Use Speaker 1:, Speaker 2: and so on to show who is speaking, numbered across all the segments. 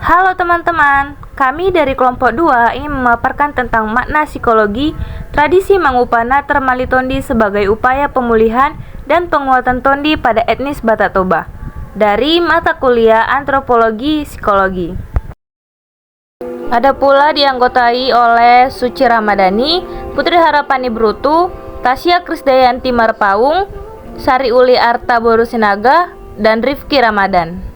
Speaker 1: Halo teman-teman, kami dari kelompok 2 ingin memaparkan tentang makna psikologi tradisi Mangupana Termali Tondi sebagai upaya pemulihan dan penguatan Tondi pada etnis Batak Toba dari mata kuliah Antropologi Psikologi. Ada pula dianggotai oleh Suci Ramadhani, Putri Harapani Brutu, Tasya Krisdayanti Marpaung, Sari Uli Arta Borusinaga, dan Rifki Ramadan.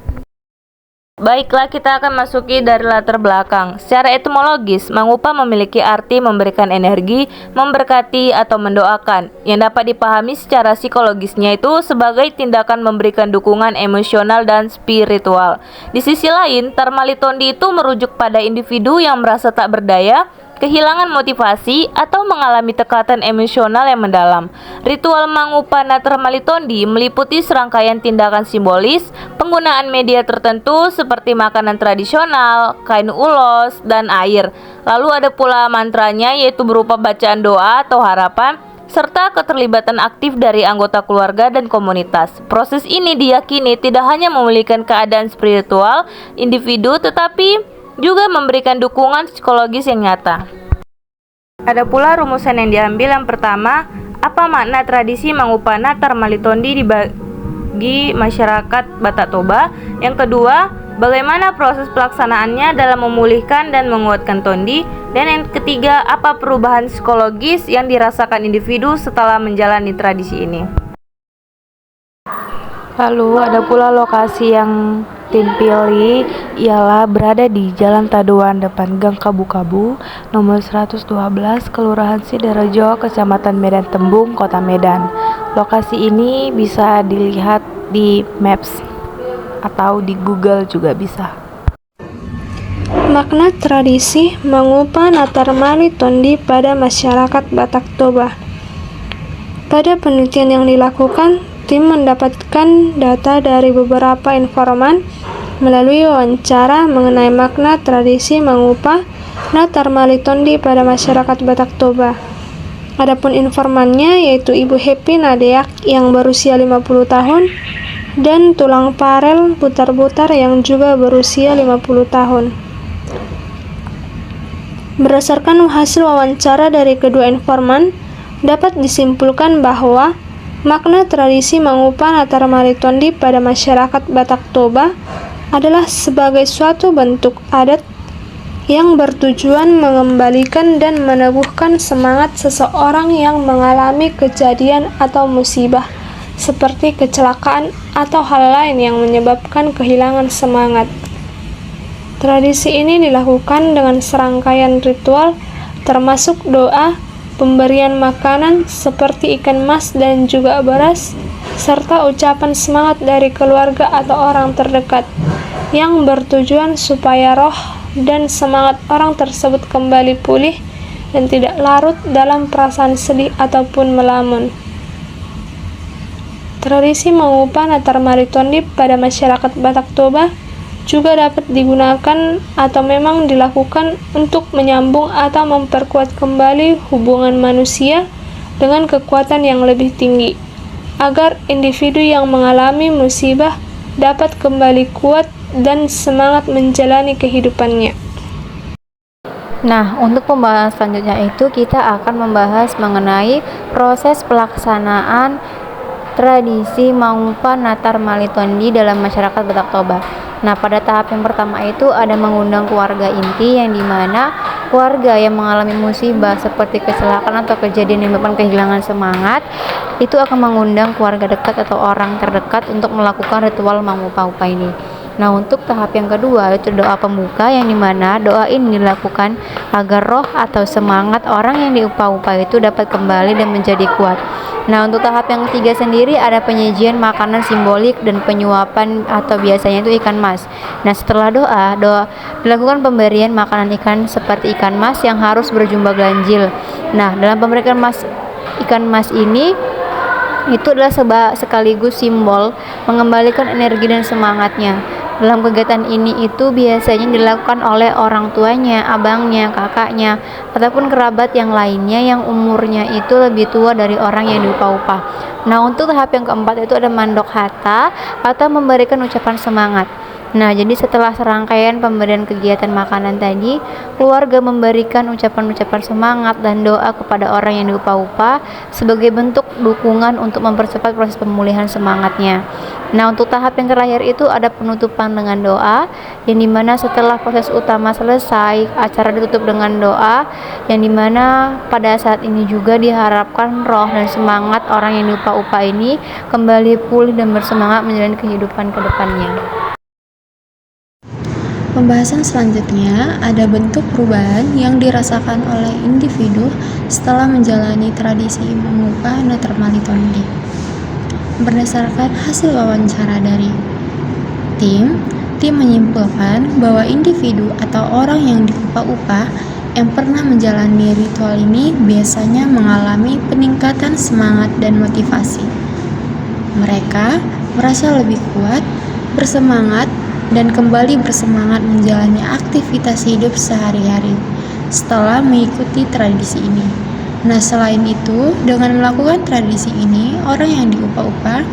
Speaker 1: Baiklah, kita akan masuki dari latar belakang. Secara etimologis, Mangupa memiliki arti memberikan energi, memberkati, atau mendoakan, yang dapat dipahami secara psikologisnya itu sebagai tindakan memberikan dukungan emosional dan spiritual. Di sisi lain, Termali Tondi itu merujuk pada individu yang merasa tak berdaya, kehilangan motivasi, atau mengalami tekatan emosional yang mendalam. Ritual Mangupana Termali Tondi meliputi serangkaian tindakan simbolis, penggunaan media tertentu seperti makanan tradisional, kain ulos, dan air. Lalu ada pula mantranya, yaitu berupa bacaan doa atau harapan, serta keterlibatan aktif dari anggota keluarga dan komunitas. Proses ini diyakini tidak hanya memulihkan keadaan spiritual individu, tetapi juga memberikan dukungan psikologis yang nyata. Ada pula rumusan yang diambil. Yang pertama, apa makna tradisi Mangupana Termali Tondi bagi masyarakat Batak Toba? Yang kedua, bagaimana proses pelaksanaannya dalam memulihkan dan menguatkan Tondi? Dan yang ketiga, apa perubahan psikologis yang dirasakan individu setelah menjalani tradisi ini? Lalu ada pula lokasi yang tim pilih ialah berada di Jalan Taduan depan Gang Kabu-Kabu nomor 112, Kelurahan Sidorejo, Kecamatan Medan Tembung, Kota Medan. Lokasi ini bisa dilihat di Maps atau di Google juga bisa.
Speaker 2: Makna tradisi Mangupana Termali Tondi pada masyarakat Batak Toba. Pada penelitian yang dilakukan, tim mendapatkan data dari beberapa informan melalui wawancara mengenai makna tradisi Mangupana Termali Tondi pada masyarakat Batak Toba. Adapun informannya yaitu Ibu Happy Nadeak yang berusia 50 tahun dan Tulang Parel Butar-Butar yang juga berusia 50 tahun. Berdasarkan hasil wawancara dari kedua informan, dapat disimpulkan bahwa makna tradisi Mangupana Termali Tondi pada masyarakat Batak Toba adalah sebagai suatu bentuk adat yang bertujuan mengembalikan dan meneguhkan semangat seseorang yang mengalami kejadian atau musibah seperti kecelakaan atau hal lain yang menyebabkan kehilangan semangat. Tradisi ini dilakukan dengan serangkaian ritual termasuk doa, pemberian makanan seperti ikan mas dan juga beras, serta ucapan semangat dari keluarga atau orang terdekat yang bertujuan supaya roh dan semangat orang tersebut kembali pulih dan tidak larut dalam perasaan sedih ataupun melamun. Tradisi Mangupana Termali Tondi pada masyarakat Batak Toba juga dapat digunakan atau memang dilakukan untuk menyambung atau memperkuat kembali hubungan manusia dengan kekuatan yang lebih tinggi, agar individu yang mengalami musibah dapat kembali kuat dan semangat menjalani kehidupannya.
Speaker 3: Nah, untuk pembahasan selanjutnya itu kita akan membahas mengenai proses pelaksanaan tradisi Mangupana Termali Tondi dalam masyarakat Batak Toba. Nah, pada tahap yang pertama itu ada mengundang keluarga inti, yang dimana keluarga yang mengalami musibah seperti kecelakaan atau kejadian yang menyebabkan kehilangan semangat itu akan mengundang keluarga dekat atau orang terdekat untuk melakukan ritual Mangupa-upa ini. Nah, untuk tahap yang kedua itu doa pembuka, yang dimana doa ini dilakukan agar roh atau semangat orang yang diupa-upa itu dapat kembali dan menjadi kuat. Nah, untuk tahap yang ketiga sendiri ada penyajian makanan simbolik dan penyuapan atau biasanya itu ikan mas. Nah, setelah doa dilakukan pemberian makanan ikan seperti ikan mas yang harus berjumlah ganjil. Nah, dalam pemberian ikan mas ini itu adalah sekaligus simbol mengembalikan energi dan semangatnya. Dalam kegiatan ini itu biasanya dilakukan oleh orang tuanya, abangnya, kakaknya, ataupun kerabat yang lainnya yang umurnya itu lebih tua dari orang yang diupa-upa. Nah, untuk tahap yang keempat itu ada mandok hata atau memberikan ucapan semangat. Nah, jadi setelah serangkaian pemberian kegiatan makanan tadi, keluarga memberikan ucapan-ucapan semangat dan doa kepada orang yang diupah-upah sebagai bentuk dukungan untuk mempercepat proses pemulihan semangatnya. Nah, untuk tahap yang terakhir itu ada penutupan dengan doa, yang dimana setelah proses utama selesai, acara ditutup dengan doa, yang dimana pada saat ini juga diharapkan roh dan semangat orang yang diupah-upah ini kembali pulih dan bersemangat menjalani kehidupan ke depannya.
Speaker 2: Pembahasan selanjutnya ada bentuk perubahan yang dirasakan oleh individu setelah menjalani tradisi mengubah Natarmali Tondi. Berdasarkan hasil wawancara dari tim menyimpulkan bahwa individu atau orang yang diupah-upah yang pernah menjalani ritual ini biasanya mengalami peningkatan semangat dan motivasi. Mereka merasa lebih kuat, bersemangat, dan kembali bersemangat menjalani aktivitas hidup sehari-hari setelah mengikuti tradisi ini. Nah, selain itu, dengan melakukan tradisi ini, orang yang diupah-upah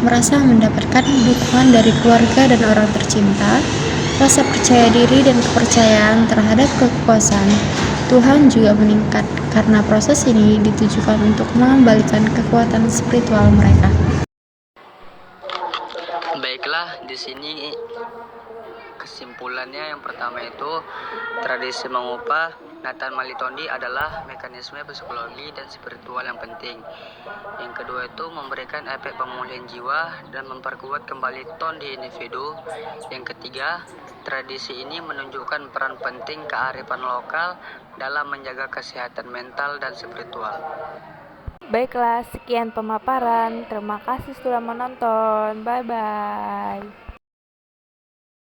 Speaker 2: merasa mendapatkan dukungan dari keluarga dan orang tercinta, rasa percaya diri dan kepercayaan terhadap kekuasaan Tuhan juga meningkat karena proses ini ditujukan untuk mengembalikan kekuatan spiritual mereka.
Speaker 4: Baiklah, di sini kesimpulannya yang pertama itu tradisi mengupah Natarmali Tondi adalah mekanisme psikologi dan spiritual yang penting. Yang kedua itu memberikan efek pemulihan jiwa dan memperkuat kembali tondi individu. Yang ketiga, tradisi ini menunjukkan peran penting kearifan lokal dalam menjaga kesehatan mental dan spiritual.
Speaker 1: Baiklah, sekian pemaparan. Terima kasih sudah menonton. Bye-bye.